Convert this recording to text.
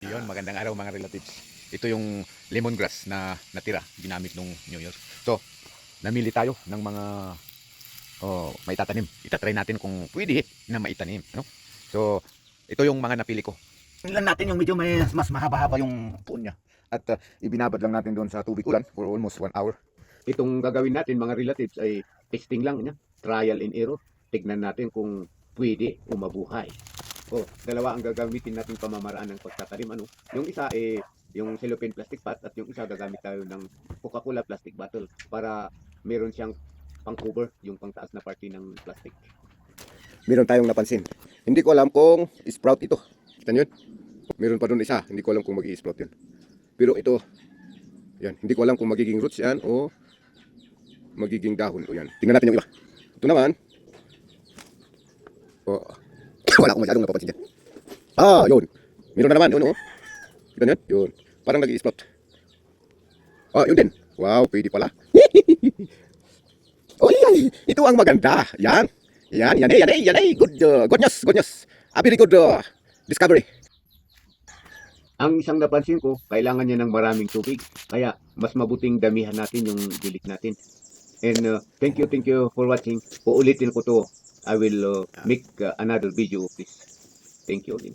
Yun, magandang araw mga relatives. Ito yung lemongrass na natira, ginamit nung New Year. So, namili tayo ng mga may tatanim. Itatry natin kung pwede na maitanim. No? So, ito yung mga napili ko. Tingnan natin yung medyo mas mahaba-haba yung puon niya. At ibinabad lang natin doon sa tubig ulan for almost 1 hour. Itong gagawin natin mga relatives ay testing lang niya. Trial and error. Tignan natin kung pwede o mabuhay. Dalawa ang gagamitin nating pamamaraan ng pagtatanim. Yung isa yung cellophane plastic pot at yung isa gagamit tayo ng Coca-Cola plastic bottle para meron siyang pang-cover, yung pangtaas na parte ng plastic. Meron tayong napansin. Hindi ko alam kung sprout ito. Kita nyo yun? Meron pa doon isa. Hindi ko alam kung mag-i-sprout yun. Pero ito, yan. Hindi ko alam kung magiging roots yan o magiging dahon. O yan. Tingnan natin yung iba. Ito naman. Wala akong masyadong napapansin dyan. Yun. Meron na naman. Yun, oh. Kita nyo? Yun. Parang nag-i-sprout. Yun din. Wow, pwede pala. Yan. Ito ang maganda. Yan. Yan. Good, good news. Good news. A very good discovery. Ang isang napansin ko, kailangan niya ng maraming tubig. Kaya, mas mabuting damihan natin yung dilig natin. And thank you for watching. Uulitin ko to. I will make another video of this. Thank you again.